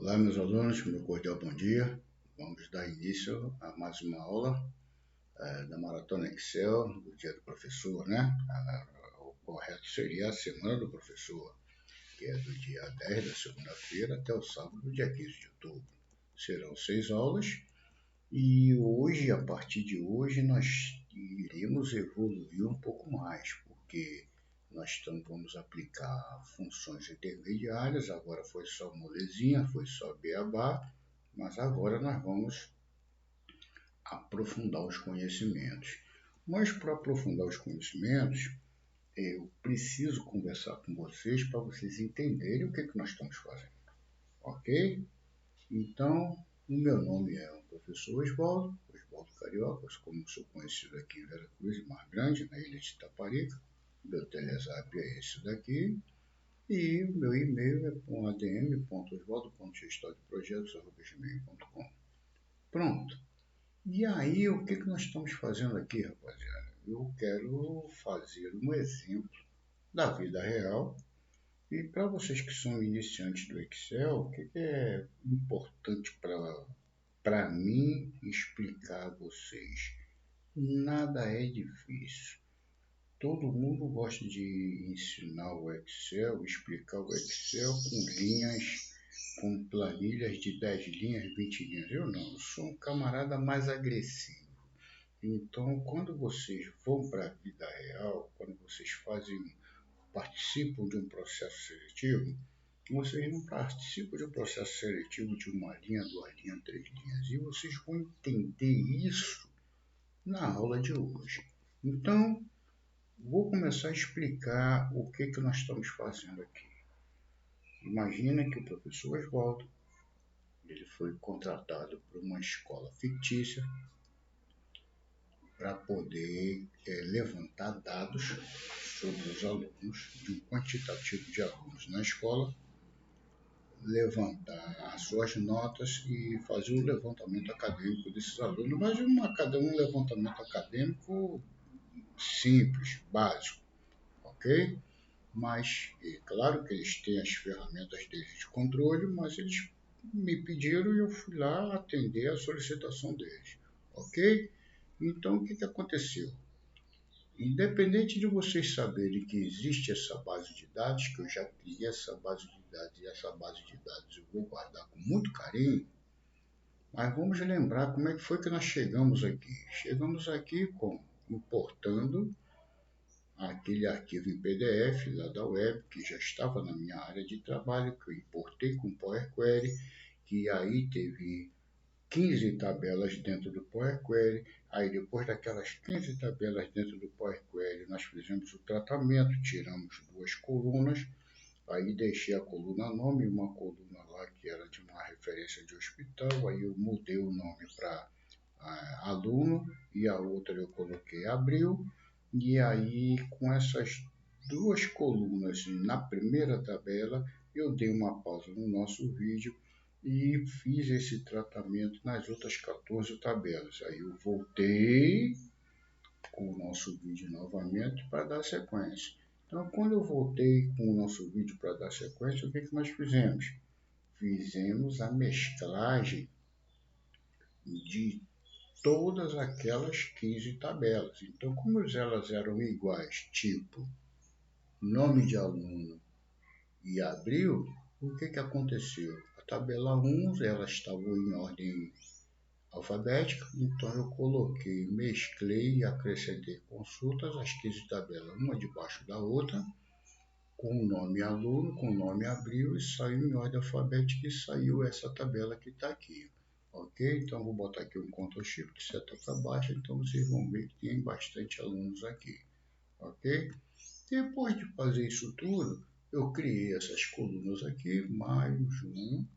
Olá, meus alunos, meu cordial bom dia. Vamos dar início a mais uma aula da Maratona Excel, do Dia do Professor, né? O correto seria a Semana do Professor, que é do dia 10 da segunda-feira até o sábado, do dia 15 de outubro. Serão 6 aulas e hoje, a partir de hoje, nós iremos evoluir um pouco mais, porque nós vamos aplicar funções intermediárias. Agora foi só molezinha, foi só beabá, mas agora nós vamos aprofundar os conhecimentos. Mas para aprofundar os conhecimentos, eu preciso conversar com vocês para vocês entenderem o que nós estamos fazendo, ok? Então, o meu nome é o professor Oswaldo Carioca, como sou conhecido aqui em Veracruz e Mar Grande, na ilha de Itaparica. Meu Telezap é esse daqui. E o meu e-mail é adm.oswaldo.gestordeprojetos@gmail.com. Pronto. E aí, o que nós estamos fazendo aqui, rapaziada? Eu quero fazer um exemplo da vida real. E para vocês que são iniciantes do Excel, o que é importante para mim explicar a vocês? Nada é difícil. Todo mundo gosta de ensinar o Excel, explicar o Excel com linhas, com planilhas de 10 linhas, 20 linhas. Eu não, eu sou um camarada mais agressivo. Então, quando vocês vão para a vida real, quando vocês participam de um processo seletivo, vocês não participam de um processo seletivo de uma linha, duas linhas, três linhas. E vocês vão entender isso na aula de hoje. Então, vou começar a explicar o que nós estamos fazendo aqui. Imagina que o professor Oswaldo ele foi contratado por uma escola fictícia para poder levantar dados sobre os alunos, de um quantitativo de alunos na escola, levantar as suas notas e fazer o levantamento acadêmico desses alunos, mas um levantamento acadêmico simples, básico, ok? Mas, é claro que eles têm as ferramentas deles de controle, mas eles me pediram e eu fui lá atender a solicitação deles, ok? Então, o que aconteceu? Independente de vocês saberem que existe essa base de dados, que eu já criei essa base de dados, e essa base de dados eu vou guardar com muito carinho, mas vamos lembrar como é que foi que nós chegamos aqui. Chegamos aqui importando aquele arquivo em PDF lá da web, que já estava na minha área de trabalho, que eu importei com Power Query, que aí teve 15 tabelas dentro do Power Query. Aí depois daquelas 15 tabelas dentro do Power Query, nós fizemos o tratamento, tiramos duas colunas, aí deixei a coluna nome, uma coluna lá que era de uma referência de hospital, aí eu mudei o nome para aluno e a outra eu coloquei abril. E aí, com essas duas colunas na primeira tabela, eu dei uma pausa no nosso vídeo e fiz esse tratamento nas outras 14 tabelas. Aí eu voltei com o nosso vídeo novamente para dar sequência. Então, quando eu voltei com o nosso vídeo para dar sequência, o que nós fizemos? Fizemos a mesclagem de todas aquelas 15 tabelas. Então, como elas eram iguais, tipo nome de aluno e abril, o que aconteceu? A tabela 1, ela estava em ordem alfabética, então eu coloquei, mesclei e acrescentei consultas, as 15 tabelas, uma debaixo da outra, com o nome aluno, com o nome abril, e saiu em ordem alfabética e saiu essa tabela que está aqui. Ok? Então, vou botar aqui um Ctrl Shift, seta para baixo, então vocês vão ver que tem bastante alunos aqui. Ok? Depois de fazer isso tudo, eu criei essas colunas aqui, maio, junho,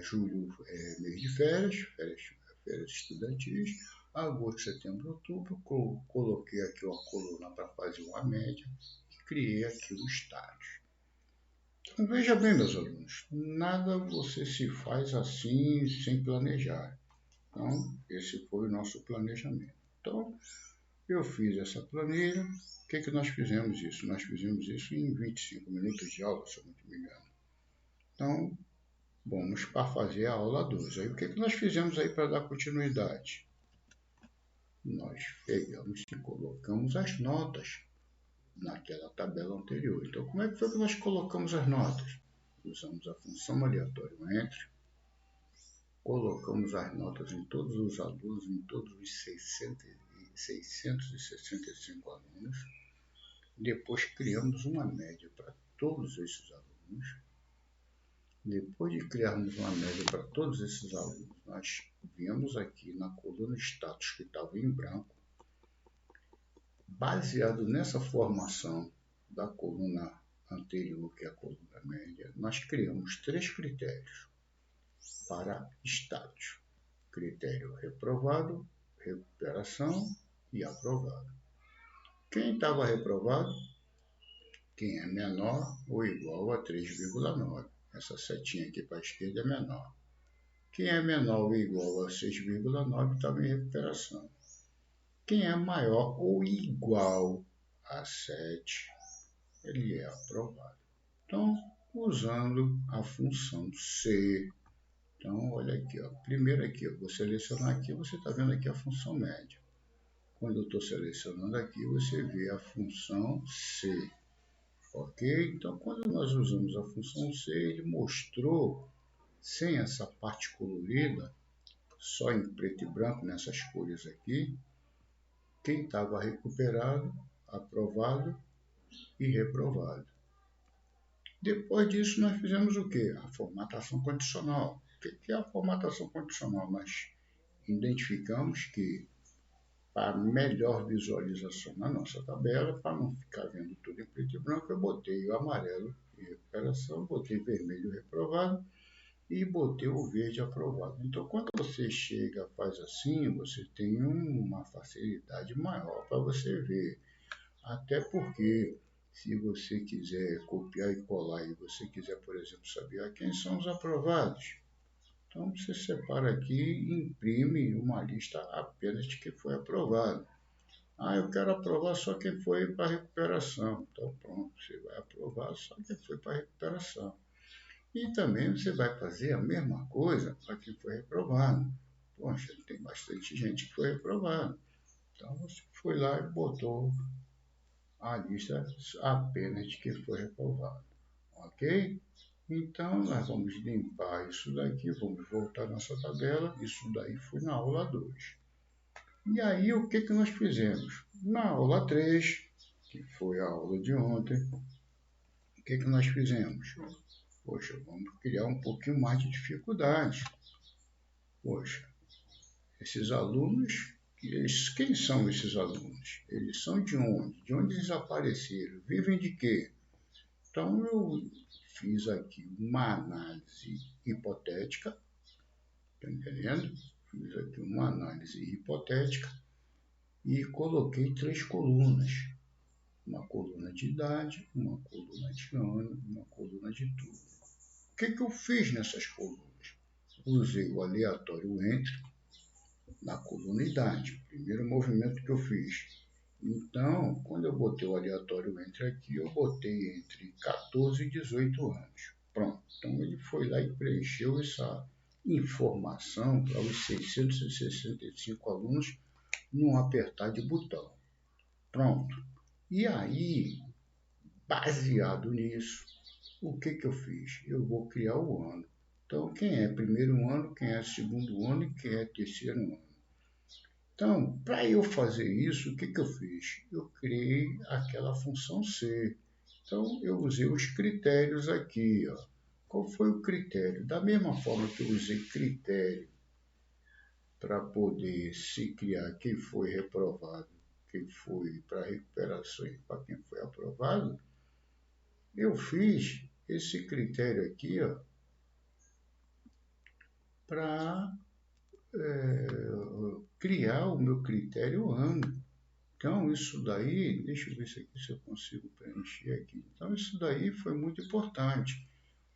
julho mês de férias estudantis, agosto, setembro, outubro, coloquei aqui uma coluna para fazer uma média e criei aqui o estágio. Então, veja bem, meus alunos, nada você se faz assim sem planejar. Então, esse foi o nosso planejamento. Então, eu fiz essa planilha. O que nós fizemos isso? Nós fizemos isso em 25 minutos de aula, se eu não me engano. Então, Vamos para fazer a aula 2. Aí o que nós fizemos aí para dar continuidade? Nós pegamos e colocamos as notas naquela tabela anterior. Então, como é que foi que nós colocamos as notas? Usamos a função aleatório entre, colocamos as notas em todos os alunos, em todos os 665 alunos. Depois criamos uma média para todos esses alunos. Depois de criarmos uma média para todos esses alunos, nós viemos aqui na coluna status que estava em branco. Baseado nessa formação da coluna anterior, que é a coluna média, nós criamos 3 critérios para status. Critério reprovado, recuperação e aprovado. Quem estava reprovado? Quem é menor ou igual a 3,9. Essa setinha aqui para a esquerda é menor. Quem é menor ou igual a 6,9 estava em recuperação. Quem é maior ou igual a 7, ele é aprovado. Então, usando a função C. Então, olha aqui, ó. Primeiro aqui, eu vou selecionar aqui, você está vendo aqui a função média. Quando eu estou selecionando aqui, você vê a função C. Ok? Então, quando nós usamos a função C, ele mostrou, sem essa parte colorida, só em preto e branco, nessas cores aqui, quem estava recuperado, aprovado e reprovado. Depois disso, nós fizemos o quê? A formatação condicional. O que é a formatação condicional? Nós identificamos que, para melhor visualização na nossa tabela, para não ficar vendo tudo em preto e branco, eu botei o amarelo em recuperação, botei vermelho reprovado e botei o verde aprovado. Então, quando você chega, faz assim, você tem uma facilidade maior para você ver. Até porque, se você quiser copiar e colar e você quiser, por exemplo, saber quem são os aprovados, então você separa aqui e imprime uma lista apenas de quem foi aprovado. Eu quero aprovar só quem foi para recuperação. Então, pronto, você vai aprovar só quem foi para recuperação. E também você vai fazer a mesma coisa para quem foi reprovado. Poxa, tem bastante gente que foi reprovada. Então, você foi lá e botou a lista apenas de quem foi reprovado. Ok? Então, nós vamos limpar isso daqui, vamos voltar à nossa tabela. Isso daí foi na aula 2. E aí, o que nós fizemos? Na aula 3, que foi a aula de ontem, o que nós fizemos? Poxa, vamos criar um pouquinho mais de dificuldade. Poxa, esses alunos, quem são esses alunos? Eles são de onde? De onde eles apareceram? Vivem de quê? Então, eu fiz aqui uma análise hipotética, tá entendendo? Fiz aqui uma análise hipotética e coloquei 3 colunas. Uma coluna de idade, uma coluna de ano, uma coluna de tudo. O que eu fiz nessas colunas? Usei o aleatório entre na coluna idade, primeiro movimento que eu fiz. Então, quando eu botei o aleatório entre aqui, eu botei entre 14 e 18 anos. Pronto. Então, ele foi lá e preencheu essa informação para os 665 alunos num apertar de botão. Pronto. E aí, baseado nisso, o que eu fiz? Eu vou criar o ano. Então, quem é primeiro ano, quem é segundo ano e quem é terceiro ano. Então, para eu fazer isso, o que eu fiz? Eu criei aquela função C. Então, eu usei os critérios aqui. Ó. Qual foi o critério? Da mesma forma que eu usei critério para poder se criar quem foi reprovado, quem foi para recuperação e para quem foi aprovado, eu fiz esse critério aqui para criar o meu critério ano. Então, isso daí, deixa eu ver se eu consigo preencher aqui. Então, isso daí foi muito importante,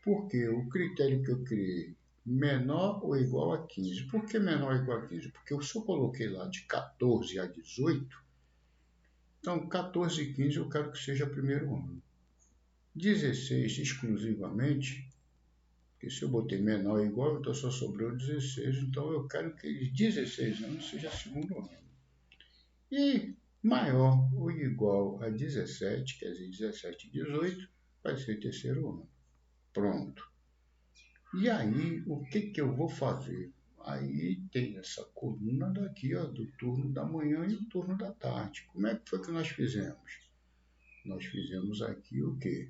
porque o critério que eu criei, menor ou igual a 15. Por que menor ou igual a 15? Porque eu só coloquei lá de 14 a 18, então 14 e 15 eu quero que seja primeiro ano. 16 exclusivamente, Porque se eu botei menor ou igual, então só sobrou 16, então eu quero que aqueles 16 anos seja segundo ano. E maior ou igual a 17, quer dizer, 17 e 18, vai ser terceiro ano. Pronto. E aí, o que eu vou fazer? Aí tem essa coluna daqui, ó, do turno da manhã e o turno da tarde. Como é que foi que nós fizemos? Nós fizemos aqui o quê?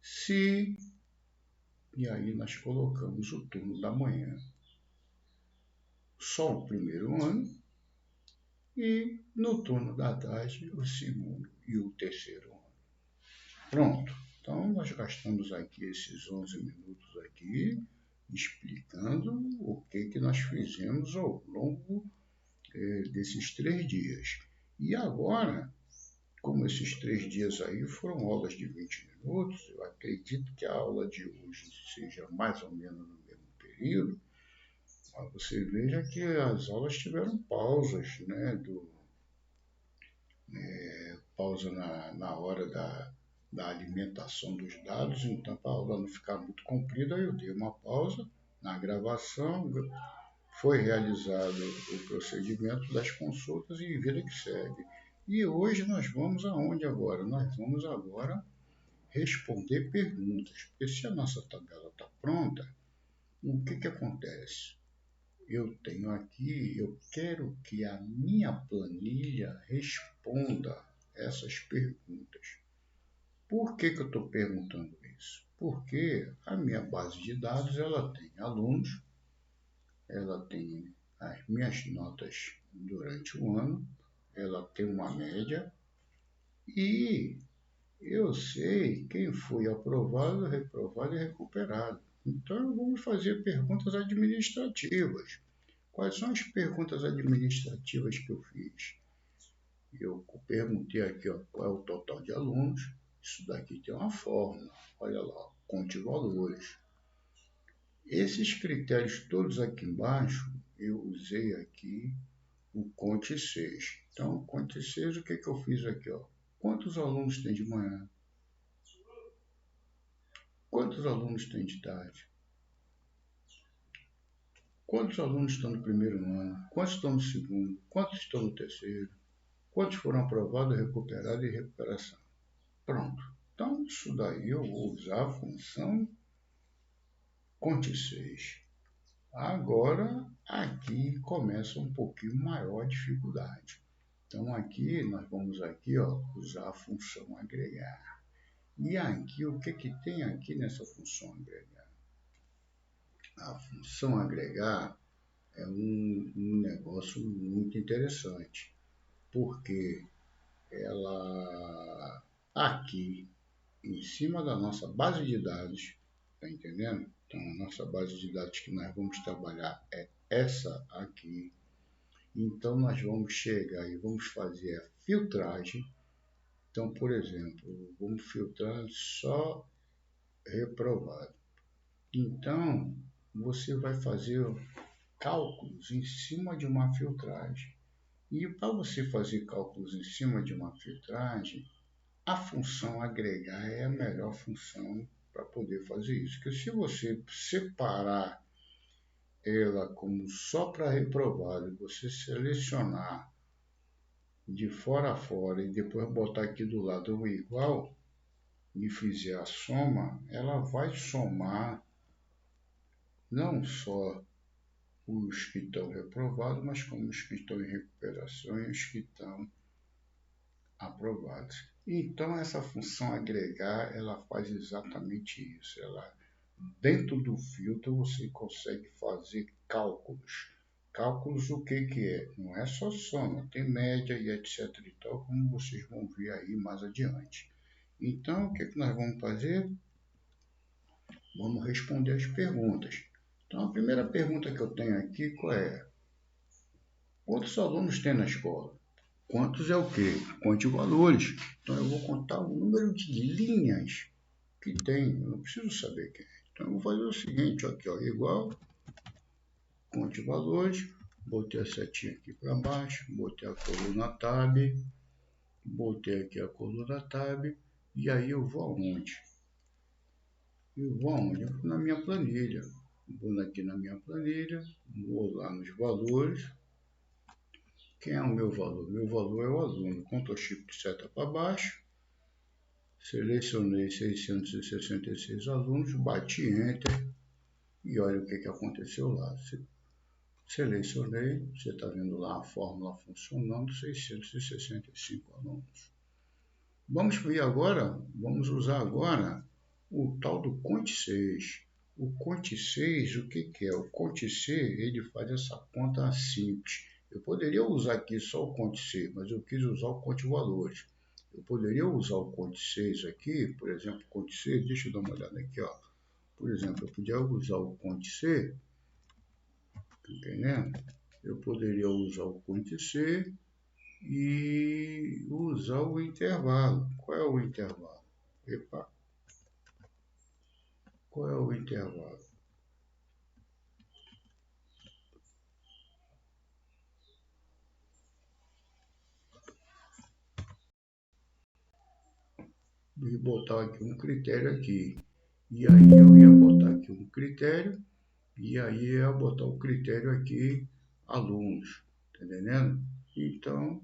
Se, e aí nós colocamos o turno da manhã, só o primeiro ano, e no turno da tarde, o segundo e o terceiro ano. Pronto. Então, nós gastamos aqui esses 11 minutos aqui, explicando o que nós fizemos ao longo desses 3 dias. E agora, como esses 3 dias aí foram aulas de 20 minutos, eu acredito que a aula de hoje seja mais ou menos no mesmo período, mas você veja que as aulas tiveram pausas, né, pausa na hora da alimentação dos dados, então para a aula não ficar muito comprida, eu dei uma pausa na gravação, foi realizado o procedimento das consultas e vida que segue. E hoje nós vamos aonde agora? Nós vamos agora responder perguntas, porque se a nossa tabela está pronta, o que acontece? Eu tenho aqui, eu quero que a minha planilha responda essas perguntas. Por que eu estou perguntando isso? Porque a minha base de dados ela tem alunos, ela tem as minhas notas durante o ano, ela tem uma média e eu sei quem foi aprovado, reprovado e recuperado. Então vamos fazer perguntas administrativas. Quais são as perguntas administrativas que eu fiz? Eu perguntei aqui, ó, qual é o total de alunos. Isso daqui tem uma fórmula. Olha lá, conte valores. Esses critérios todos aqui embaixo, eu usei aqui o Conte 6. Então, Conte 6, o que eu fiz aqui? Ó? Quantos alunos tem de manhã? Quantos alunos tem de tarde? Quantos alunos estão no primeiro ano? Quantos estão no segundo? Quantos estão no terceiro? Quantos foram aprovados, recuperados e recuperação? Pronto. Então, isso daí eu vou usar a função Conte 6. Agora, aqui começa um pouquinho maior a dificuldade. Então, aqui, nós vamos aqui, ó, usar a função agregar. E aqui, o que tem aqui nessa função agregar? A função agregar é um negócio muito interessante, porque ela, aqui, em cima da nossa base de dados, tá entendendo? Então, a nossa base de dados que nós vamos trabalhar é essa aqui. Então, nós vamos chegar e vamos fazer a filtragem. Então, por exemplo, vamos filtrar só reprovado. Então, você vai fazer cálculos em cima de uma filtragem. E para você fazer cálculos em cima de uma filtragem, a função agregar é a melhor função para poder fazer isso. Porque se você separar ela como só para reprovado, você selecionar de fora a fora e depois botar aqui do lado o igual e fizer a soma, ela vai somar não só os que estão reprovados, mas como os que estão em recuperação e os que estão aprovados. Então, essa função agregar, ela faz exatamente isso. Ela, dentro do filtro, você consegue fazer cálculos. Cálculos o que é? Não é só soma, tem média e etc. e tal, como vocês vão ver aí mais adiante. Então, o que nós vamos fazer? Vamos responder as perguntas. Então, a primeira pergunta que eu tenho aqui, qual é? Quantos alunos tem na escola? Quantos é o quê? Conte valores. Então, eu vou contar o número de linhas que tem. Eu não preciso saber quem é. Então, eu vou fazer o seguinte, aqui, ó, igual, conte valores, botei a setinha aqui para baixo, botei a coluna tab, botei aqui a coluna tab, e aí eu vou aonde? e vou aonde? Na minha planilha. Vou aqui na minha planilha, vou lá nos valores. Quem é o meu valor? Meu valor é o aluno. Ctrl Shift seta para baixo. Selecionei 666 alunos, bati Enter e olha o que aconteceu lá. Selecionei, você está vendo lá a fórmula funcionando, 665 alunos. Vamos ver agora, vamos usar agora o tal do Conte 6. O Conte 6, o que é? O Conte C, ele faz essa conta simples. Eu poderia usar aqui só o Conte C, mas eu quis usar o Conte Valores. Eu poderia usar o Conte 6 aqui, por exemplo, Conte C, deixa eu dar uma olhada aqui, ó. Por exemplo, eu podia usar o Conte C, entendendo? Eu poderia usar o Conte C e usar o intervalo. Qual é o intervalo? Epa, qual é o intervalo? E botar aqui um critério aqui. E aí eu ia botar aqui um critério, e aí eu ia botar o critério aqui, alunos, tá entendendo? Então,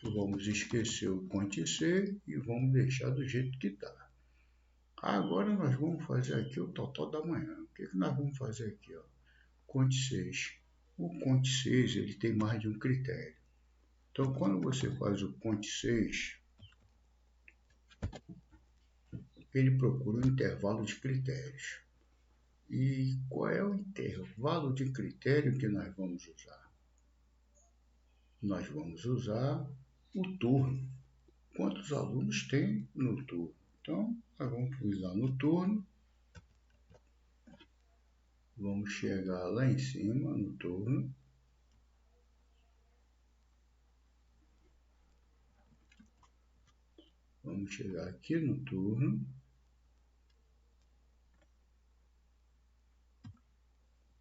vamos esquecer o Conte C e vamos deixar do jeito que está. Agora nós vamos fazer aqui o total da manhã. O que nós vamos fazer aqui? Ó? Conte 6. O Conte 6 ele tem mais de um critério. Então, quando você faz o Conte 6, ele procura um intervalo de critérios. E qual é o intervalo de critério que nós vamos usar? Nós vamos usar o turno. Quantos alunos tem no turno? Então, nós vamos usar no turno. Vamos chegar lá em cima no turno. Vamos chegar aqui no turno.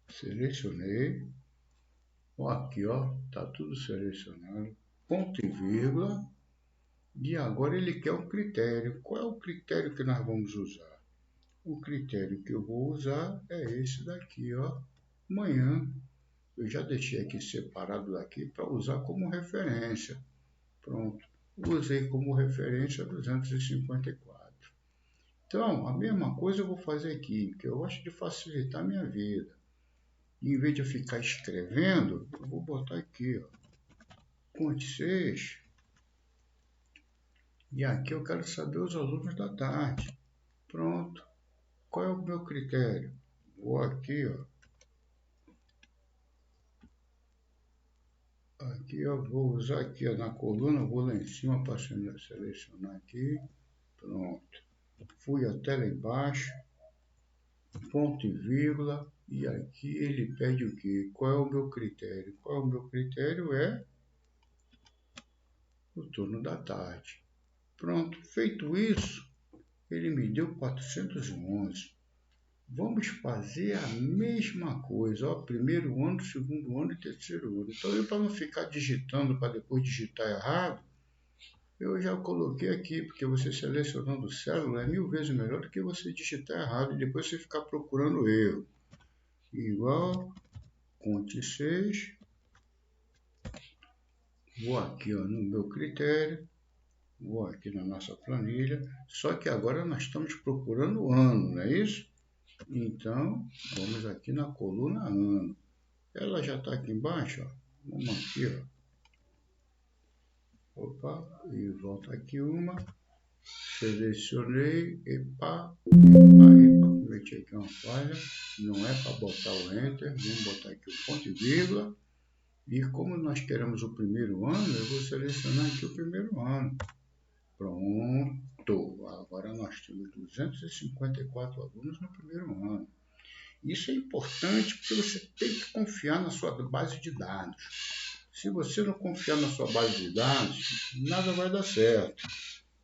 Selecionei. Ó, aqui, ó, tá tudo selecionado. Ponto e vírgula. E agora ele quer um critério. Qual é o critério que nós vamos usar? O critério que eu vou usar é esse daqui, ó. Manhã. Eu já deixei aqui separado daqui para usar como referência. Pronto. Usei como referência 254. Então, a mesma coisa eu vou fazer aqui, que eu gosto de facilitar a minha vida. E, em vez de eu ficar escrevendo, eu vou botar aqui, ó. Conte 6. E aqui eu quero saber os alunos da tarde. Pronto. Qual é o meu critério? Vou aqui, ó. Aqui eu vou usar aqui ó, na coluna, vou lá em cima para selecionar aqui. Pronto. Fui até lá embaixo. Ponto e vírgula. E aqui ele pede o quê? Qual é o meu critério? Qual é o meu critério? É o turno da tarde. Pronto. Feito isso, ele me deu 411. Vamos fazer a mesma coisa, ó, primeiro ano, segundo ano e terceiro ano. Então, para não ficar digitando para depois digitar errado, eu já coloquei aqui, porque você selecionando célula é 1000 vezes melhor do que você digitar errado e depois você ficar procurando erro. Igual, Conte 6. Vou aqui ó, no meu critério, vou aqui na nossa planilha, só que agora nós estamos procurando o ano, não é isso? Então, vamos aqui na coluna ano. Ela já está aqui embaixo, ó. Vamos aqui, ó. Opa, e volta aqui uma. Selecionei, epa, cometi aqui uma falha. Não é para botar o Enter, vamos botar aqui o ponto e vírgula. E como nós queremos o primeiro ano, eu vou selecionar aqui o primeiro ano. Pronto, agora nós temos 254 alunos no primeiro ano. Isso é importante porque você tem que confiar na sua base de dados. Se você não confiar na sua base de dados, nada vai dar certo.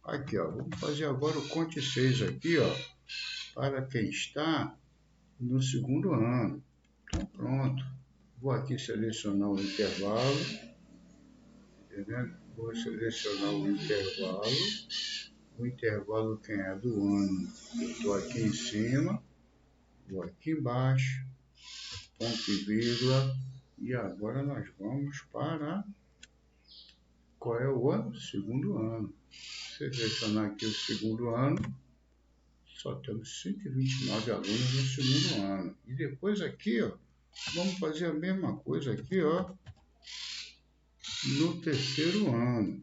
Aqui, ó, vamos fazer agora o Conte 6 aqui, ó, para quem está no segundo ano. Então, pronto. Vou aqui selecionar o intervalo. Entendeu? Vou selecionar o intervalo. O intervalo quem é do ano, eu estou aqui em cima, vou aqui embaixo, ponto e vírgula, e agora nós vamos para qual é o ano? Segundo ano. Selecionar aqui o segundo ano, só temos 129 alunos no segundo ano. E depois aqui, ó, vamos fazer a mesma coisa aqui, ó, no terceiro ano.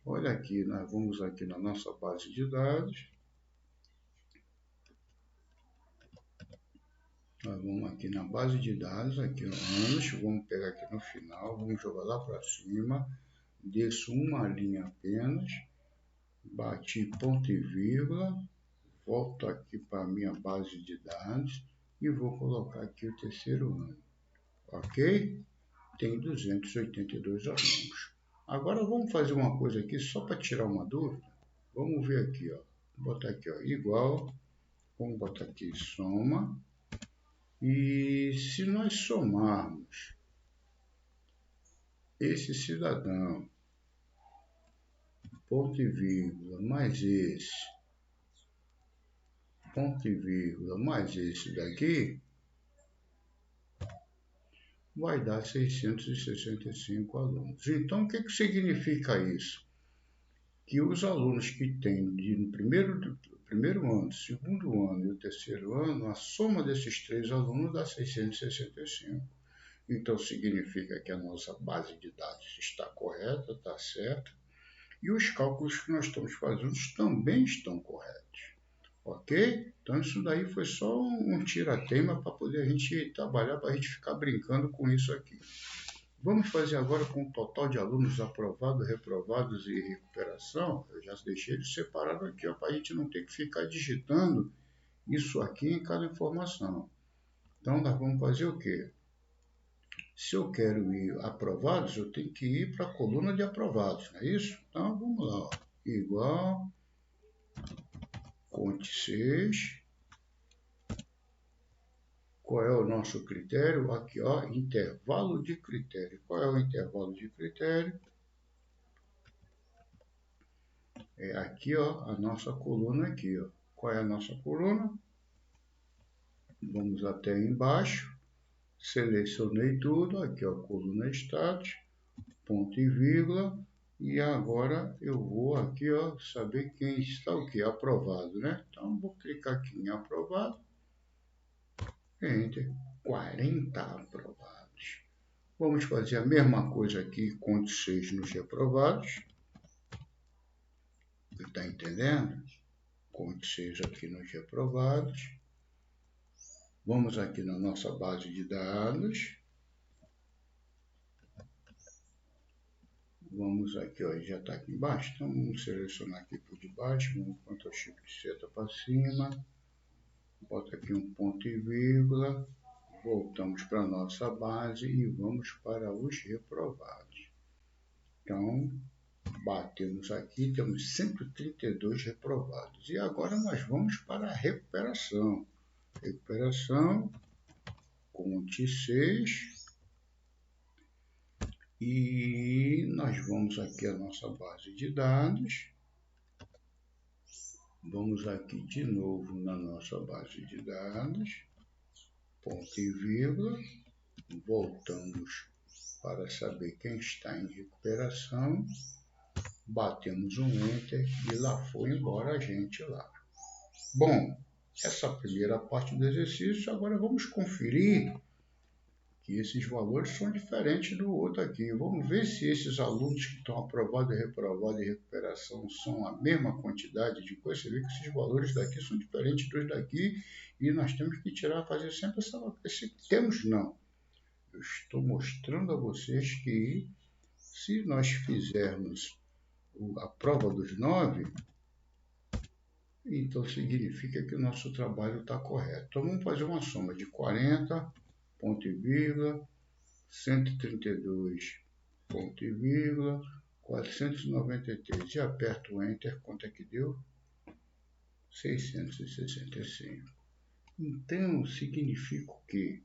Olha aqui, nós vamos aqui na nossa base de dados. Nós vamos aqui na base de dados, aqui anos, vamos pegar aqui no final, vamos jogar lá para cima, desço uma linha apenas, bati ponto e vírgula, volto aqui para a minha base de dados e vou colocar aqui o terceiro ano, ok? Tem 282 alunos. Agora vamos fazer uma coisa aqui só para tirar uma dúvida. Vamos ver aqui, ó. Vou botar aqui, ó, igual, vamos botar aqui soma. E se nós somarmos esse cidadão, ponto e vírgula, mais esse, ponto e vírgula, mais esse daqui, vai dar 665 alunos. Então, o que significa isso? Que os alunos que têm no primeiro ano, segundo ano e o terceiro ano, a soma desses três alunos dá 665. Então, significa que a nossa base de dados está correta, está certa, e os cálculos que nós estamos fazendo também estão corretos. Ok? Então, isso daí foi só um tira-teima para poder a gente trabalhar, para a gente ficar brincando com isso aqui. Vamos fazer agora com o total de alunos aprovados, reprovados e recuperação. Eu já deixei ele separado aqui, para a gente não ter que ficar digitando isso aqui em cada informação. Então, nós vamos fazer o quê? Se eu quero ir aprovados, eu tenho que ir para a coluna de aprovados, não é isso? Então, vamos lá. Ó. Igual, conte 6. Qual é o nosso critério? Aqui, ó, intervalo de critério. Qual é o intervalo de critério? É aqui, ó, a nossa coluna aqui, ó. Qual é a nossa coluna? Vamos até embaixo. Selecionei tudo. Aqui, ó, coluna status, ponto e vírgula. E agora eu vou aqui, ó, saber quem está o quê? Aprovado, né? Então, vou clicar aqui em aprovado. Enter. 40 aprovados. Vamos fazer a mesma coisa aqui, conte 6 nos reprovados. Está entendendo? Conte 6 aqui nos reprovados. Vamos aqui na nossa base de dados. Vamos aqui, ó, já está aqui embaixo. Então, vamos selecionar aqui por debaixo. Vamos Ctrl Shift seta para cima. Bota aqui um ponto e vírgula. Voltamos para a nossa base e vamos para os reprovados. Então, batemos aqui, temos 132 reprovados. E agora nós vamos para a recuperação. Recuperação, conte 6. E nós vamos aqui a nossa base de dados. Vamos aqui de novo na nossa base de dados. Ponto e vírgula. Voltamos para saber quem está em recuperação. Batemos um Enter e lá foi embora a gente lá. Bom, essa primeira parte do exercício, agora vamos conferir que esses valores são diferentes do outro aqui. Vamos ver se esses alunos que estão aprovados e reprovados em recuperação são a mesma quantidade de coisa. Você vê que esses valores daqui são diferentes dos daqui e nós temos que tirar, fazer sempre esse temos não. Eu estou mostrando a vocês que se nós fizermos a prova dos 9, então significa que o nosso trabalho está correto. Então vamos fazer uma soma de 40, ponto e vírgula, 132, ponto e vírgula, 493. E aperto o Enter, quanto é que deu? 665. Então significa que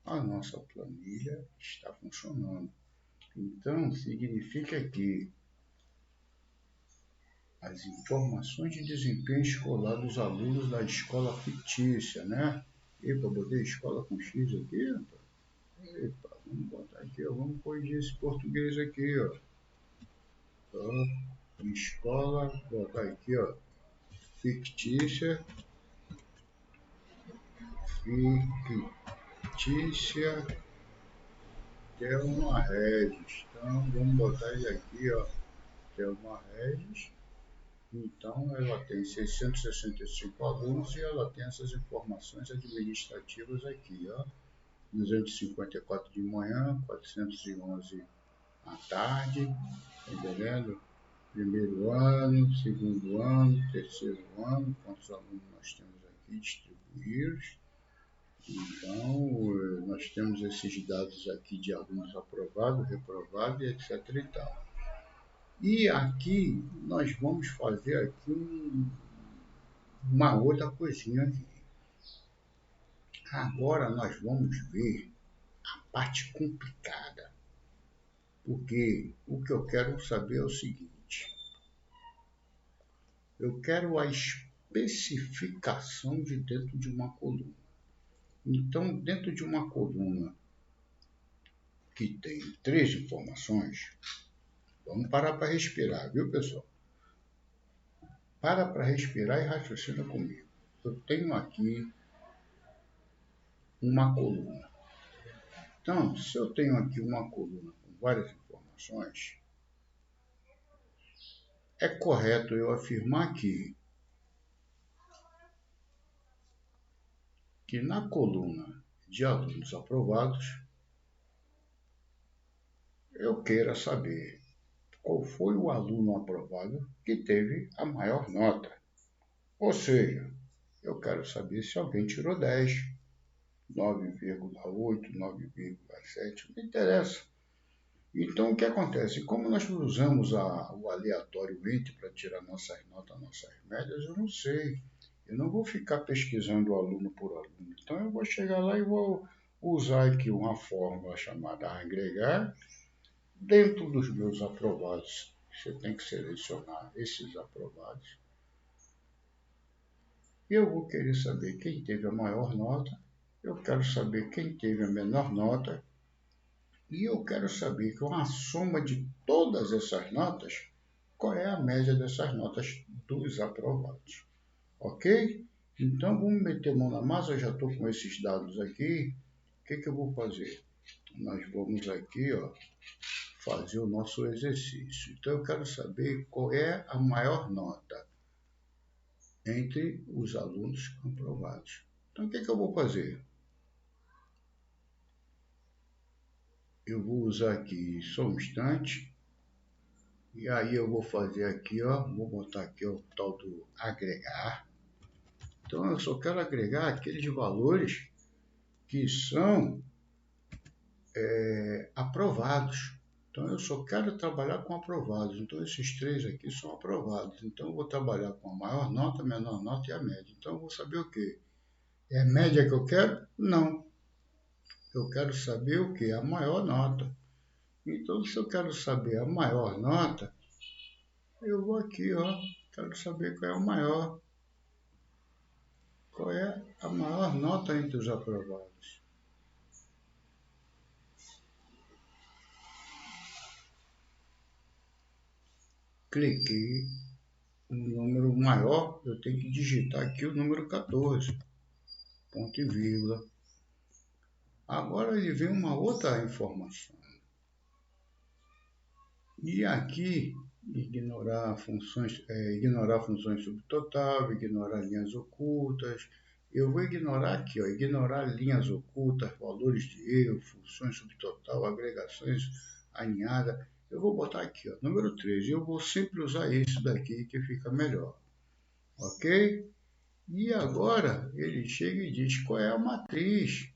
a nossa planilha está funcionando. Então significa que as informações de desempenho escolar dos alunos da escola fictícia, né? Epa, botei escola com X aqui, rapaz. Epa, vamos botar aqui, ó, vamos corrigir esse português aqui, ó. Escola, botar aqui, ó, fictícia, fictícia, Thelma Regis. Então, vamos botar ele aqui, ó, Thelma Regis. Então, ela tem 665 alunos e ela tem essas informações administrativas aqui, ó. 254 de manhã, 411 à tarde, tá entendendo? Primeiro ano, segundo ano, terceiro ano, quantos alunos nós temos aqui distribuídos. Então, nós temos esses dados aqui de alunos aprovados, reprovados, etc. e tal. E aqui nós vamos fazer aqui uma outra coisinha aqui. Agora nós vamos ver a parte complicada, porque o que eu quero saber é o seguinte: eu quero a especificação de dentro de uma coluna. Então, dentro de uma coluna que tem 3 informações, vamos parar para respirar, viu, pessoal? Para respirar e raciocina comigo. Eu tenho aqui uma coluna. Então, se eu tenho aqui uma coluna com várias informações, é correto eu afirmar que na coluna de alunos aprovados, eu queira saber qual foi o aluno aprovado que teve a maior nota. Ou seja, eu quero saber se alguém tirou 10, 9,8, 9,7, não interessa. Então, o que acontece? Como nós usamos o aleatório entre para tirar nossas notas, nossas médias, eu não sei. Eu não vou ficar pesquisando aluno por aluno. Então, eu vou chegar lá e vou usar aqui uma fórmula chamada agregar dentro dos meus aprovados. Você tem que selecionar esses aprovados. Eu vou querer saber quem teve a maior nota. Eu quero saber quem teve a menor nota. E eu quero saber, com a soma de todas essas notas, qual é a média dessas notas dos aprovados. Ok? Então, vamos meter a mão na massa, eu já estou com esses dados aqui. O que eu vou fazer? Nós vamos aqui, ó, fazer o nosso exercício. Então, eu quero saber qual é a maior nota entre os alunos aprovados. Então, o que eu vou fazer? Eu vou usar aqui só um instante. E aí eu vou fazer aqui, ó, vou botar aqui o tal do agregar. Então eu só quero agregar aqueles valores que são aprovados. Então eu só quero trabalhar com aprovados. Então esses 3 aqui são aprovados. Então eu vou trabalhar com a maior nota, a menor nota e a média. Então eu vou saber o quê? É a média que eu quero? Não. Eu quero saber o quê? A maior nota. Então se eu quero saber a maior nota, eu vou aqui, ó, quero saber qual é o maior. Qual é a maior nota entre os aprovados? Cliquei no número maior, eu tenho que digitar aqui o número 14, ponto e vírgula. Agora ele vem uma outra informação. E aqui, ignorar funções subtotal, ignorar linhas ocultas. Eu vou ignorar aqui, ó, ignorar linhas ocultas, valores de erro, funções subtotal, agregações alinhadas. Eu vou botar aqui, ó, número 13. Eu vou sempre usar isso daqui que fica melhor. Ok? E agora ele chega e diz qual é a matriz.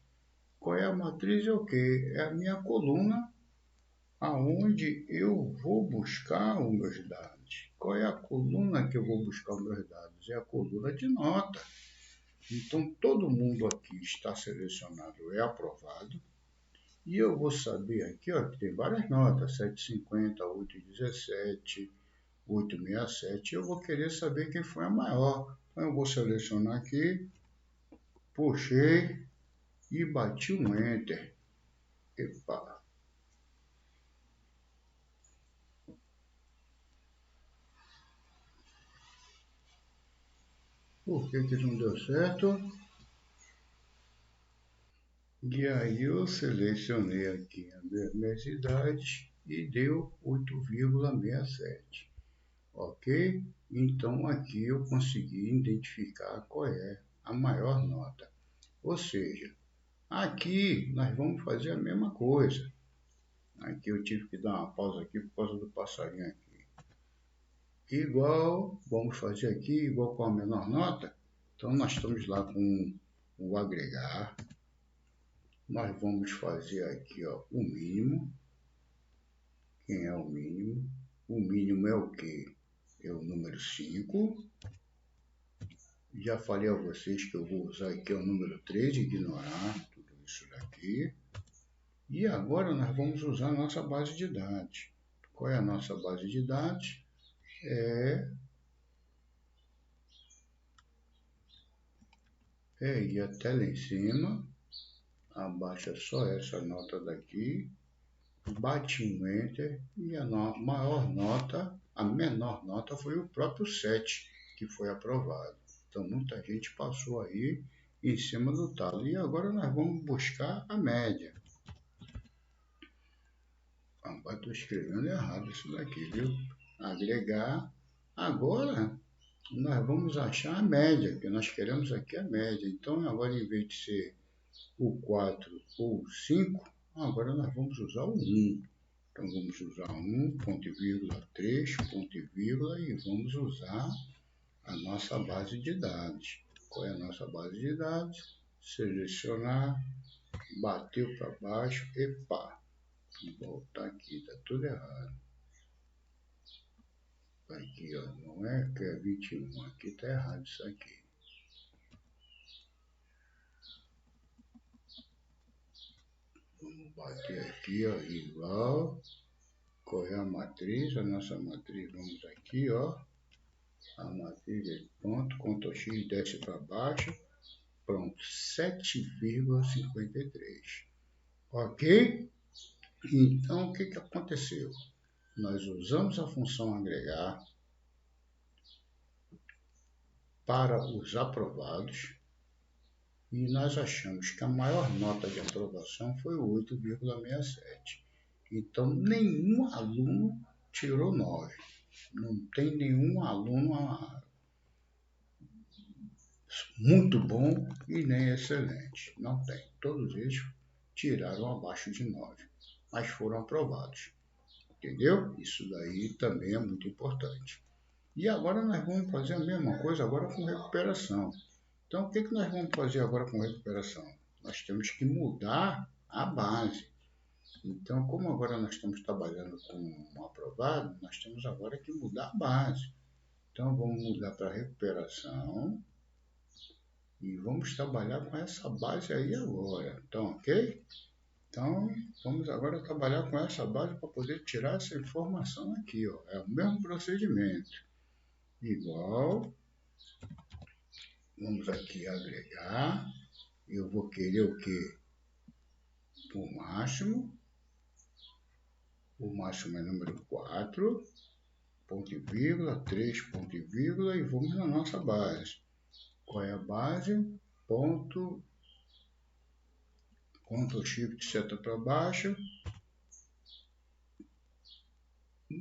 Qual é a matriz é o quê? É a minha coluna aonde eu vou buscar os meus dados. Qual é a coluna que eu vou buscar os meus dados? É a coluna de nota. Então, todo mundo aqui está selecionado, é aprovado. E eu vou saber aqui, ó, que tem várias notas, 7,50, 8,17, 867. Eu vou querer saber quem foi a maior. Então eu vou selecionar aqui, puxei e bati um Enter. Epa! Por que não deu certo? E aí eu selecionei aqui as minhas idades e deu 8,67. Ok? Então aqui eu consegui identificar qual é a maior nota. Ou seja, aqui nós vamos fazer a mesma coisa. Aqui eu tive que dar uma pausa aqui por causa do passarinho aqui. Igual, vamos fazer aqui, igual com a menor nota. Então nós estamos lá com o agregar. Nós vamos fazer aqui ó, o mínimo. Quem é o mínimo? O mínimo é o quê? É o número 5. Já falei a vocês que eu vou usar aqui o número 3, ignorar tudo isso daqui. E agora nós vamos usar a nossa base de dados. Qual é a nossa base de dados? É ir até lá em cima, abaixa só essa nota daqui, bate um Enter e a maior nota, a menor nota foi o próprio 7 que foi aprovado. Então muita gente passou aí em cima do talo. E agora nós vamos buscar a média. Estou escrevendo errado isso daqui, viu? Agregar. Agora nós vamos achar a média, que nós queremos aqui a média. Então agora em vez de ser o 4 ou o 5, agora nós vamos usar o 1. Então vamos usar 1, ponto e vírgula, 3, ponto e vírgula, e vamos usar a nossa base de dados. Qual é a nossa base de dados? Selecionar, bateu para baixo, epa, voltar aqui, está tudo errado. Aqui, ó, não é que é 21, aqui está errado isso aqui. Vamos bater aqui, ó, igual. Qual é a matriz? A nossa matriz, vamos aqui, ó. A matriz é ponto, Ctrl X, desce para baixo. Pronto, 7,53. Ok? Então, o que aconteceu? Nós usamos a função agregar para os aprovados e nós achamos que a maior nota de aprovação foi o 8,67. Então, nenhum aluno tirou 9. Não tem nenhum aluno muito bom e nem excelente. Não tem. Todos eles tiraram abaixo de 9, mas foram aprovados. Entendeu? Isso daí também é muito importante. E agora nós vamos fazer a mesma coisa agora com recuperação. Então, o que nós vamos fazer agora com recuperação? Nós temos que mudar a base. Então, como agora nós estamos trabalhando com um aprovado, nós temos agora que mudar a base. Então, vamos mudar para recuperação e vamos trabalhar com essa base aí agora. Então, ok? Então, vamos agora trabalhar com essa base para poder tirar essa informação aqui. Ó. É o mesmo procedimento. Igual. Vamos aqui agregar. Eu vou querer o quê? O máximo. O máximo é número 4. Ponto e vírgula, 3 ponto e vírgula. E vamos na nossa base. Qual é a base? Ponto. Ctrl Shift seta para baixo.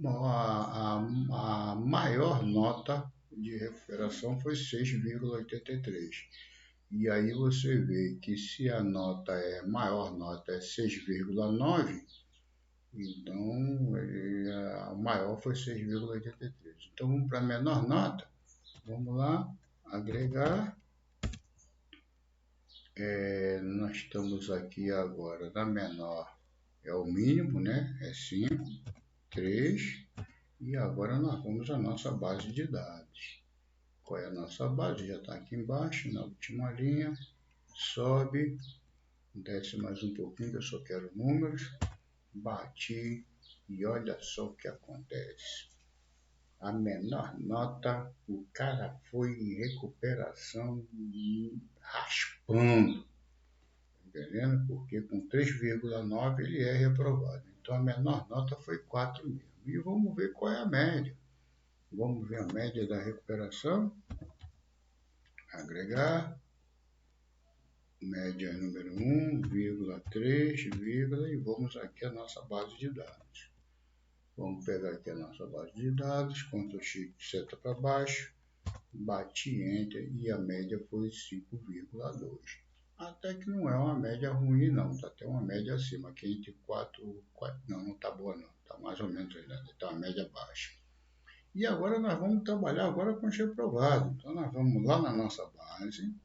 A maior nota de recuperação foi 6,83. E aí você vê que se a nota é maior nota é 6,9, então a maior foi 6,83. Então vamos para a menor nota. Vamos lá, agregar. Nós estamos aqui agora na menor, é o mínimo, né? É 5, 3. E agora nós vamos à nossa base de dados. Qual é a nossa base? Já está aqui embaixo, na última linha. Sobe, desce mais um pouquinho, que eu só quero números. Bati e olha só o que acontece. A menor nota, o cara foi em recuperação raspando, entendendo? Porque com 3,9 ele é reprovado. Então a menor nota foi 4 mesmo. E vamos ver qual é a média. Vamos ver a média da recuperação. Agregar. Média número 1,3, e vamos aqui a nossa base de dados. Vamos pegar aqui a nossa base de dados, Ctrl Shift seta para baixo, bati Enter e a média foi 5,2. Até que não é uma média ruim não, está até uma média acima, aqui entre 4, não está boa não, está mais ou menos ainda, está uma média baixa. E agora nós vamos trabalhar agora com os reprovados, então nós vamos lá na nossa base,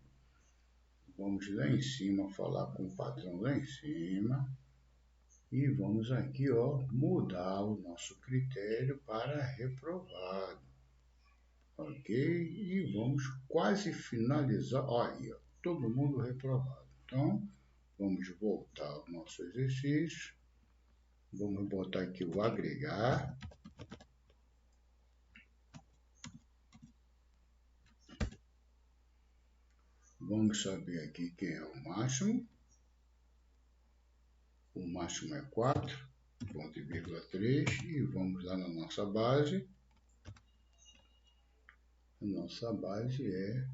vamos lá em cima, falar com o patrão lá em cima. E vamos aqui, ó, mudar o nosso critério para reprovado. Ok? E vamos quase finalizar. Olha, todo mundo reprovado. Então, vamos voltar ao nosso exercício. Vamos botar aqui o agregar. Vamos saber aqui quem é o máximo. O máximo é 4, ponto e vírgula 3. E vamos lá na nossa base. A nossa base é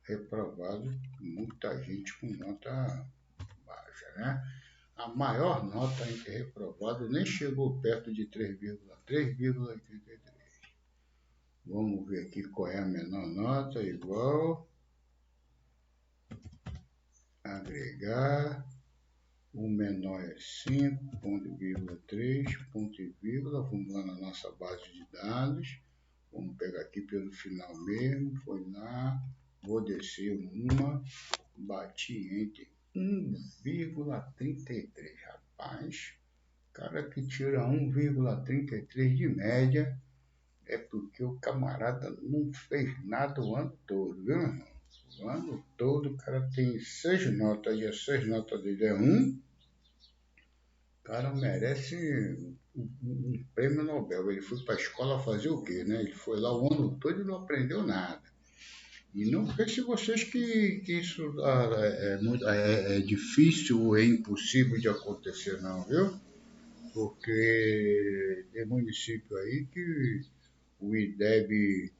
reprovado, muita gente com nota baixa, né? A maior nota entre reprovado nem chegou perto de 3,83. Vamos ver aqui qual é a menor nota, igual, agregar, o menor é 5,3, ponto e vírgula, vamos lá na nossa base de dados, vamos pegar aqui pelo final mesmo, foi lá, vou descer uma, bati entre 1,33, rapaz, cara que tira 1,33 de média é porque o camarada não fez nada o ano todo, viu, irmão? O ano todo o cara tem 6 notas e as 6 notas dele é 1, o cara merece um prêmio Nobel. Ele foi para a escola fazer o quê, né? Ele foi lá o ano todo e não aprendeu nada. E não pense vocês que isso é difícil ou é impossível de acontecer, não, viu? Porque tem município aí que o IDEB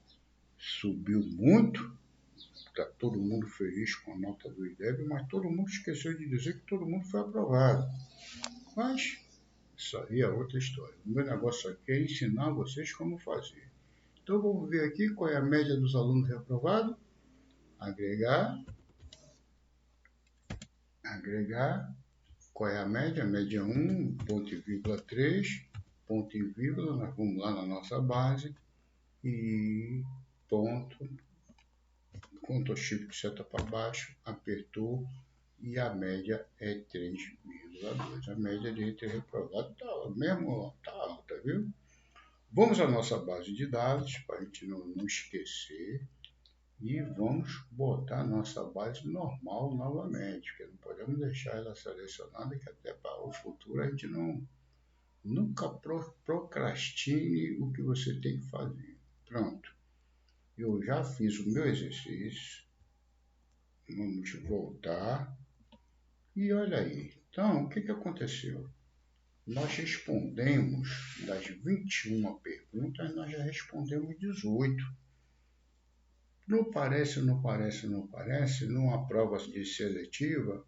subiu muito, está todo mundo feliz com a nota do IDEB, mas todo mundo esqueceu de dizer que todo mundo foi aprovado. Mas isso aí é outra história. O meu negócio aqui é ensinar vocês como fazer. Então vamos ver aqui qual é a média dos alunos reprovados. Agregar, qual é a média? A média é 1, ponto e vírgula 3, ponto e vírgula, nós vamos lá na nossa base e ponto, Ctrl Shift seta para baixo, apertou e a média é 3,2. A média de entre reprovado está mesmo, tá alta, viu? Vamos à nossa base de dados para a gente não esquecer. E vamos botar a nossa base normal novamente, porque não podemos deixar ela selecionada, que até para o futuro a gente nunca procrastine o que você tem que fazer. Pronto, eu já fiz o meu exercício, vamos voltar, e olha aí, então o que aconteceu? Nós respondemos, das 21 perguntas, nós já respondemos 18. Não parece, não parece, não parece, numa prova de seletiva,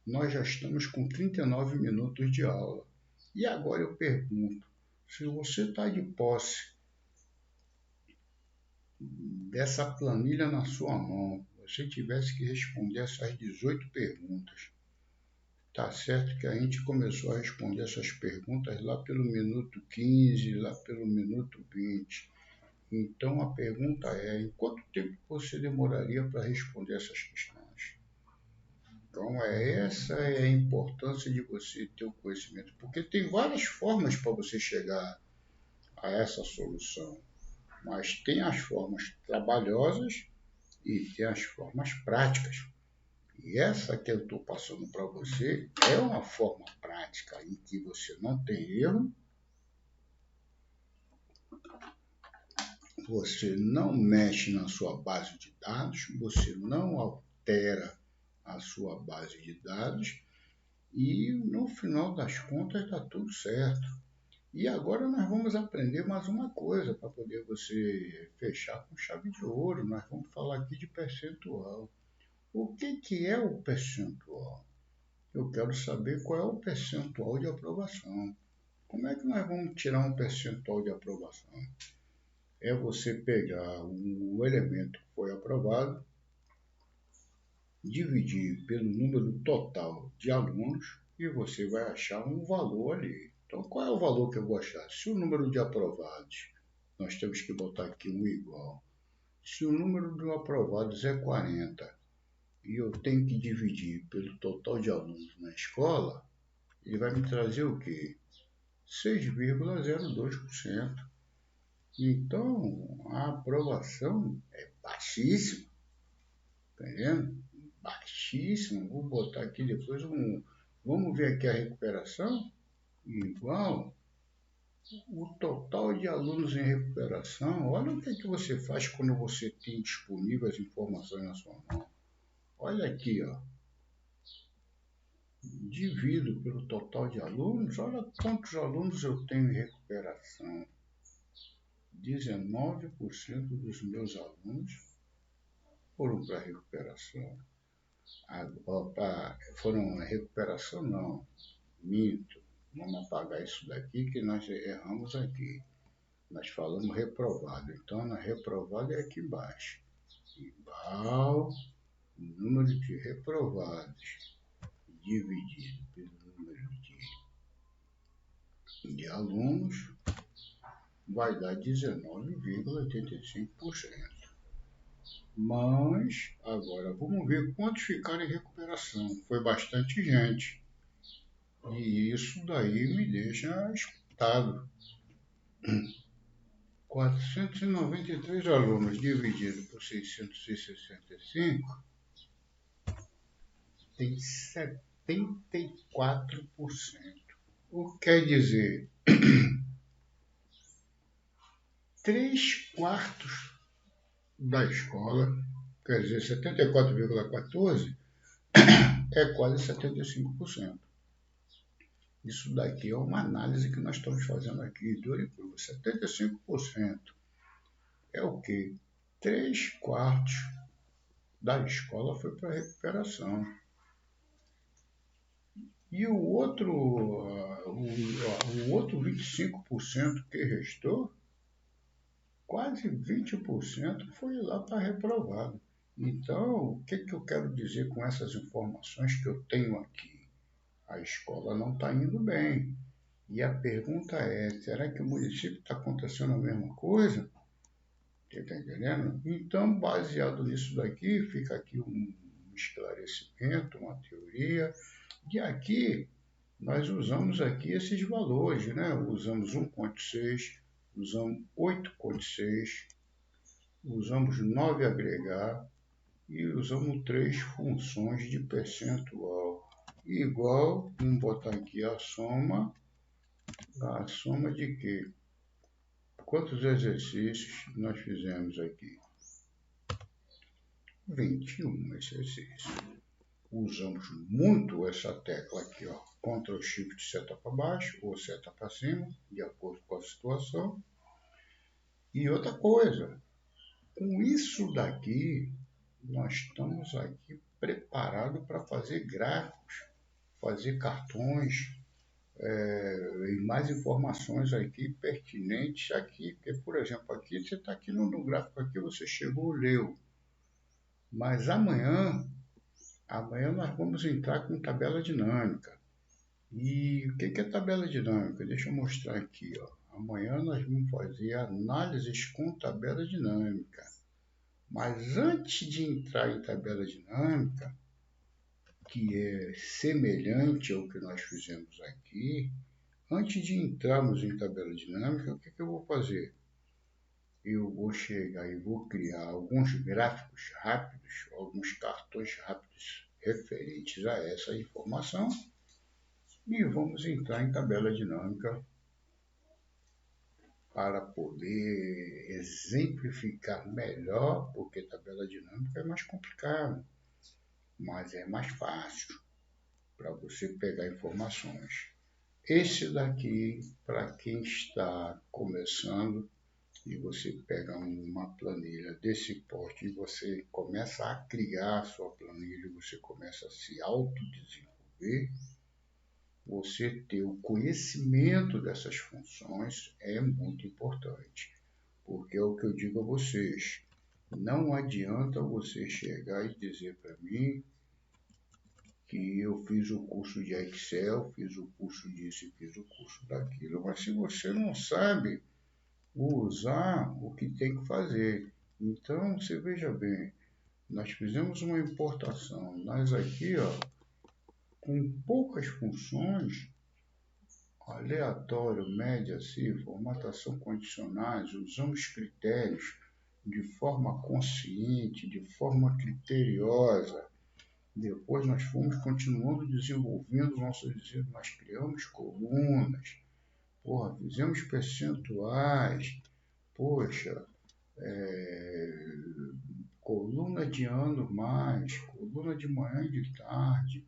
nós já estamos com 39 minutos de aula. E agora eu pergunto, se você está de posse dessa planilha na sua mão, você tivesse que responder essas 18 perguntas, tá certo que a gente começou a responder essas perguntas lá pelo minuto 15, lá pelo minuto 20. Então, a pergunta é, em quanto tempo você demoraria para responder essas questões? Então, essa é a importância de você ter o conhecimento, porque tem várias formas para você chegar a essa solução, mas tem as formas trabalhosas e tem as formas práticas. E essa que eu estou passando para você é uma forma prática em que você não tem erro, você não mexe na sua base de dados, você não altera a sua base de dados e no final das contas está tudo certo. E agora nós vamos aprender mais uma coisa para poder você fechar com chave de ouro. Nós vamos falar aqui de percentual. O que é o percentual? Eu quero saber qual é o percentual de aprovação. Como é que nós vamos tirar um percentual de aprovação? É você pegar o elemento que foi aprovado, dividir pelo número total de alunos e você vai achar um valor ali. Então, qual é o valor que eu vou achar? Se o número de aprovados, nós temos que botar aqui um igual. Se o número de aprovados é 40 e eu tenho que dividir pelo total de alunos na escola, ele vai me trazer o quê? 6,02%. Então, a aprovação é baixíssima, entendendo? Baixíssima. Vou botar aqui depois um. Vamos ver aqui a recuperação. Igual o total de alunos em recuperação. Olha o que, que você faz quando você tem disponível as informações na sua mão. Olha aqui, ó. Divido pelo total de alunos. Olha quantos alunos eu tenho em recuperação. 19% dos meus alunos foram para recuperação. Foram recuperação não, minto. Vamos apagar isso daqui que nós erramos aqui. Nós falamos reprovado, então na reprovada é aqui embaixo. Igual o número de reprovados dividido pelo número de alunos vai dar 19,85%. Mas, agora, vamos ver quantos ficaram em recuperação. Foi bastante gente. E isso daí me deixa espantado. 493 alunos dividido por 665 tem 74%. O que quer dizer? 3/4 da escola, quer dizer, 74,14 é quase 75%. Isso daqui é uma análise que nós estamos fazendo aqui, duro e cru. 75% é o quê? 3/4 da escola foi para recuperação. E o outro 25% que restou, quase 20% foi lá para reprovado. Então, o que, que eu quero dizer com essas informações que eu tenho aqui? A escola não está indo bem. E a pergunta é, será que o município está acontecendo a mesma coisa? Você está entendendo? Então, baseado nisso daqui, fica aqui um esclarecimento, uma teoria. E aqui, nós usamos aqui esses valores, né? Usamos 1,6, usamos 8,6, usamos 9 agregar e usamos 3 funções de percentual. Igual, vamos botar aqui a soma de quê? Quantos exercícios nós fizemos aqui? 21 exercícios. Usamos muito essa tecla aqui, ó, Ctrl Shift seta para baixo ou seta para cima, de acordo com a situação. E outra coisa, com isso daqui, nós estamos aqui preparados para fazer gráficos, fazer cartões, e mais informações aqui pertinentes aqui, porque, por exemplo, aqui você está aqui no gráfico aqui, você chegou, leu, mas amanhã nós vamos entrar com tabela dinâmica. E o que é tabela dinâmica? Deixa eu mostrar aqui, ó. Amanhã nós vamos fazer análises com tabela dinâmica. Mas antes de entrar em tabela dinâmica, que é semelhante ao que nós fizemos aqui, antes de entrarmos em tabela dinâmica, o que eu vou fazer? Eu vou chegar e vou criar alguns gráficos rápidos, alguns cartões rápidos referentes a essa informação e vamos entrar em tabela dinâmica para poder exemplificar melhor, porque tabela dinâmica é mais complicado, mas é mais fácil para você pegar informações. Esse daqui, para quem está começando, e você pega uma planilha desse porte e você começa a criar a sua planilha, você começa a se autodesenvolver, você ter o conhecimento dessas funções é muito importante, porque é o que eu digo a vocês, não adianta você chegar e dizer para mim que eu fiz o curso de Excel, fiz o curso disso e fiz o curso daquilo, mas se você não sabe usar o que tem que fazer. Então, você veja bem, nós fizemos uma importação, nós aqui, ó, com poucas funções, aleatório, média, cifra, formatação condicionais, usamos critérios de forma consciente, de forma criteriosa. Depois nós fomos continuando desenvolvendo nossos desenhos, nós criamos colunas, porra, fizemos percentuais, poxa, coluna de ano mais, coluna de manhã e de tarde.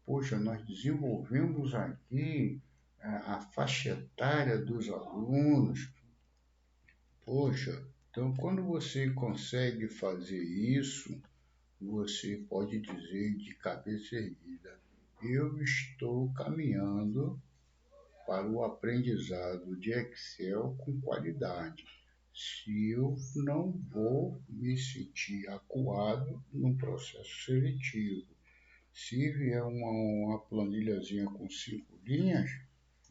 Poxa, nós desenvolvemos aqui a faixa etária dos alunos. Poxa, então quando você consegue fazer isso, você pode dizer de cabeça erguida: eu estou caminhando para o aprendizado de Excel com qualidade. Se eu não vou me sentir acuado no processo seletivo. Se vier uma planilhazinha com 5 linhas,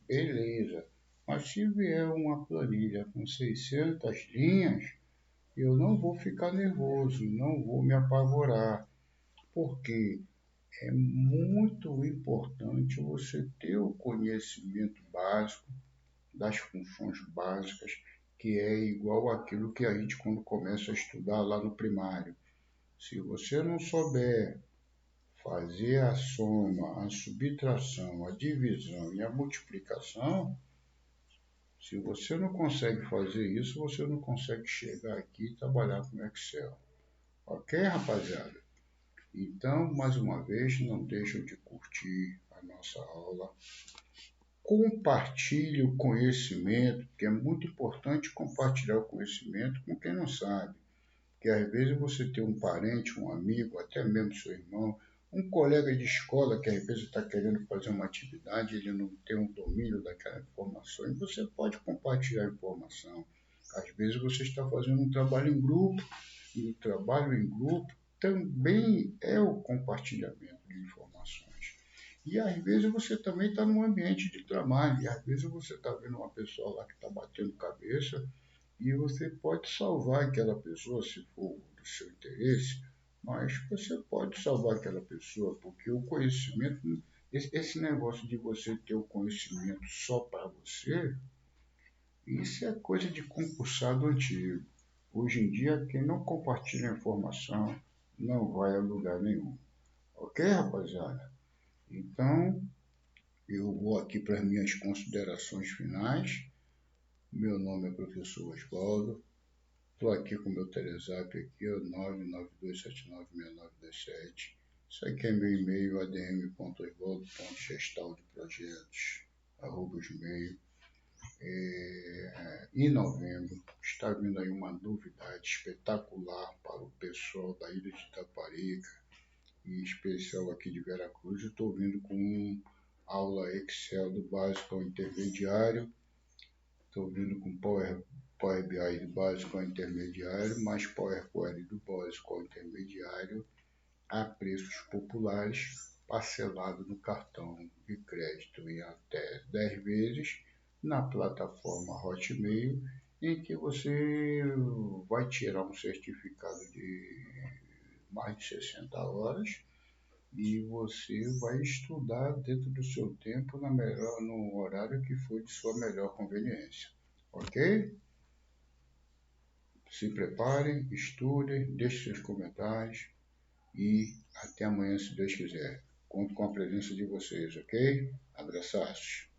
beleza. Mas se vier uma planilha com 600 linhas, eu não vou ficar nervoso, não vou me apavorar, porque é muito importante você ter o conhecimento básico das funções básicas, que é igual àquilo que a gente quando começa a estudar lá no primário. Se você não souber fazer a soma, a subtração, a divisão e a multiplicação, se você não consegue fazer isso, você não consegue chegar aqui e trabalhar com Excel. Ok, rapaziada? Então, mais uma vez, não deixem de curtir a nossa aula. Compartilhe o conhecimento, que é muito importante compartilhar o conhecimento com quem não sabe. Que às vezes você tem um parente, um amigo, até mesmo seu irmão, um colega de escola que às vezes está querendo fazer uma atividade, ele não tem um domínio daquela informação, e você pode compartilhar a informação. Às vezes você está fazendo um trabalho em grupo, e o trabalho em grupo também é o compartilhamento de informações. E às vezes você também está num ambiente de trabalho, e às vezes você está vendo uma pessoa lá que está batendo cabeça, e você pode salvar aquela pessoa se for do seu interesse, mas você pode salvar aquela pessoa, porque o conhecimento, esse negócio de você ter o conhecimento só para você, isso é coisa de concursado antigo. Hoje em dia, quem não compartilha informação não vai a lugar nenhum. Ok, rapaziada? Então, eu vou aqui para as minhas considerações finais. Meu nome é professor Osvaldo. Estou aqui com o meu Telezap aqui, ó, 992796927. Isso aqui é meu e-mail, adm.osvaldo.gestaldprojetos@gmail. Em novembro está vindo aí uma novidade espetacular para o pessoal da ilha de Itaparica, e em especial aqui de Veracruz. Eu estou vindo com aula Excel do básico ao intermediário. Estou vindo com Power BI do básico ao intermediário, mais Power Query do básico ao intermediário, a preços populares, parcelado no cartão de crédito em até 10 vezes, na plataforma Hotmail, em que você vai tirar um certificado de mais de 60 horas e você vai estudar dentro do seu tempo no horário que for de sua melhor conveniência. Ok? Se preparem, estudem, deixem seus comentários e até amanhã, se Deus quiser. Conto com a presença de vocês, ok? Abraços.